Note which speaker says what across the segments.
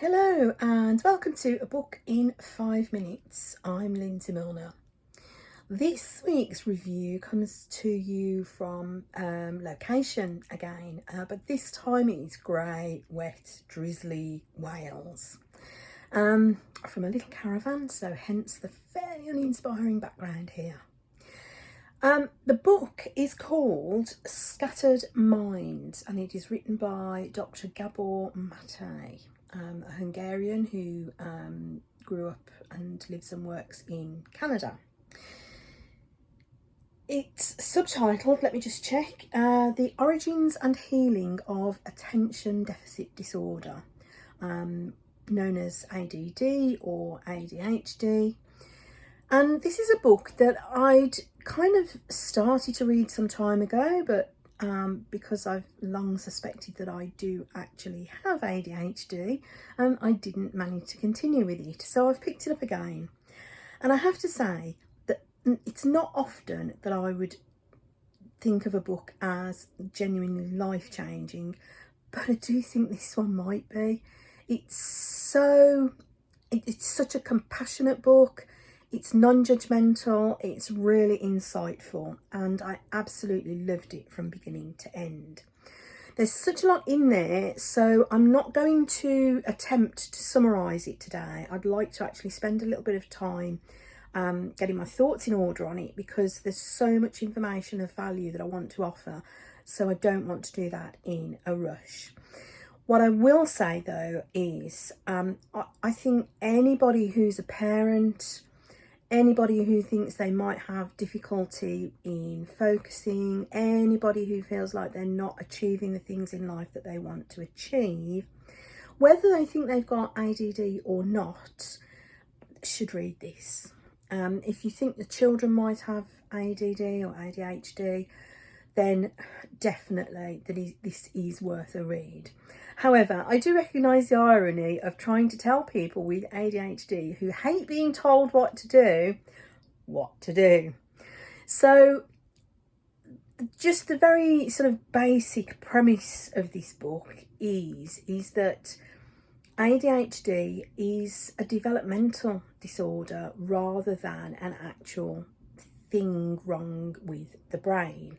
Speaker 1: Hello and welcome to A Book in 5 Minutes. I'm Lindsay Milner. This week's review comes to you from location again, but this time it's grey, wet, drizzly Wales. From a little caravan, so hence the fairly uninspiring background here. The book is called Scattered Minds and it is written by Dr Gabor Mate, a Hungarian who grew up and lives and works in Canada. It's subtitled, let me just check, The Origins and Healing of Attention Deficit Disorder, known as ADD or ADHD. And this is a book that I'd kind of started to read some time ago, but because I've long suspected that I do actually have ADHD, I didn't manage to continue with it. So I've picked it up again. And I have to say that it's not often that I would think of a book as genuinely life-changing, but I do think this one might be. It's such a compassionate book. It's non-judgmental, it's really insightful, and I absolutely loved it from beginning to end. There's such a lot in there, so I'm not going to attempt to summarise it today. I'd like to actually spend a little bit of time getting my thoughts in order on it, because there's so much information of value that I want to offer, so I don't want to do that in a rush. What I will say though is I think anybody who's a parent, anybody who thinks they might have difficulty in focusing, anybody who feels like they're not achieving the things in life that they want to achieve, whether they think they've got ADD or not, should read this. If you think the children might have ADD or ADHD, then definitely this is worth a read. However, I do recognise the irony of trying to tell people with ADHD who hate being told what to do. So just the very sort of basic premise of this book is that ADHD is a developmental disorder rather than an actual thing wrong with the brain.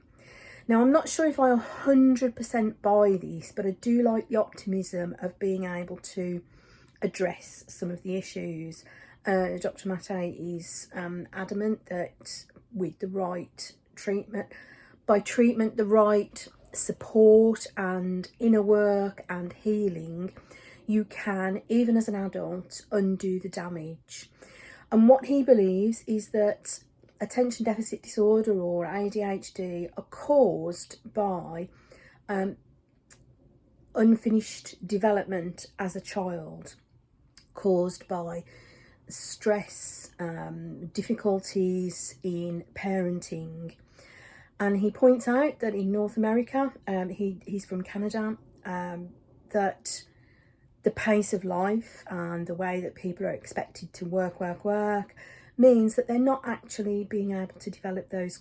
Speaker 1: Now, I'm not sure if I 100% buy this, but I do like the optimism of being able to address some of the issues. Dr Mate is adamant that with the right treatment, the right support and inner work and healing, you can, even as an adult, undo the damage. And what he believes is that attention deficit disorder or ADHD are caused by unfinished development as a child, caused by stress, difficulties in parenting. And he points out that in North America, he's from Canada, that the pace of life and the way that people are expected to work means that they're not actually being able to develop those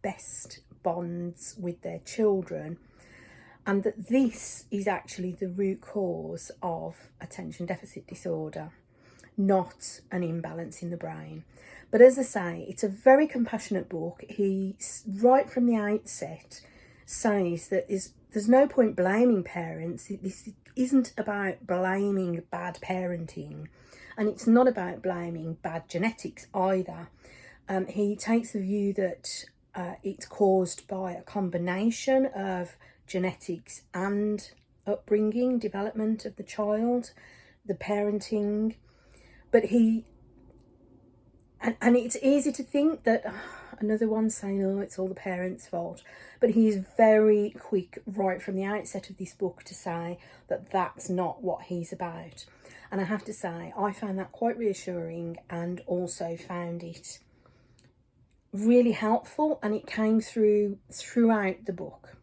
Speaker 1: best bonds with their children, and that this is actually the root cause of attention deficit disorder, not an imbalance in the brain. But as I say, it's a very compassionate book. He, right from the outset, says that there's no point blaming parents. This isn't about blaming bad parenting, and it's not about blaming bad genetics either. He takes the view that it's caused by a combination of genetics and upbringing, development of the child, the parenting. But and it's easy to think that another one saying, oh, it's all the parents' fault. But he is very quick right from the outset of this book to say that that's not what he's about. And I have to say, I found that quite reassuring and also found it really helpful, and it came through throughout the book.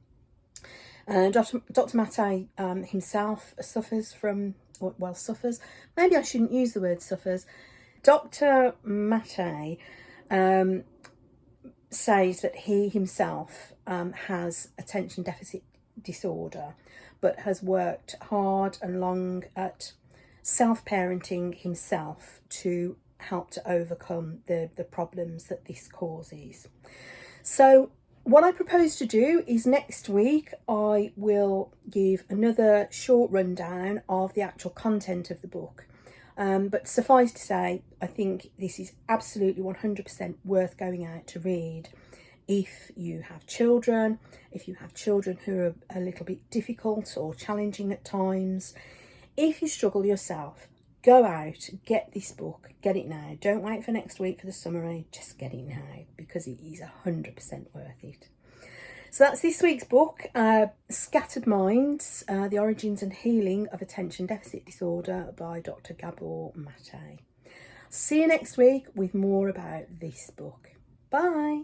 Speaker 1: Dr Mate himself suffers from, maybe I shouldn't use the word suffers. Dr Mate says that he himself has attention deficit disorder, but has worked hard and long at self-parenting himself to help to overcome the problems that this causes. So what I propose to do is next week I will give another short rundown of the actual content of the book. But suffice to say, I think this is absolutely 100% worth going out to read. If you have children, if you have children who are a little bit difficult or challenging at times, if you struggle yourself, go out, get this book, get it now. Don't wait for next week for the summary, just get it now, because it is 100% worth it. So that's this week's book, Scattered Minds, The Origins and Healing of Attention Deficit Disorder by Dr Gabor Mate. See you next week with more about this book. Bye.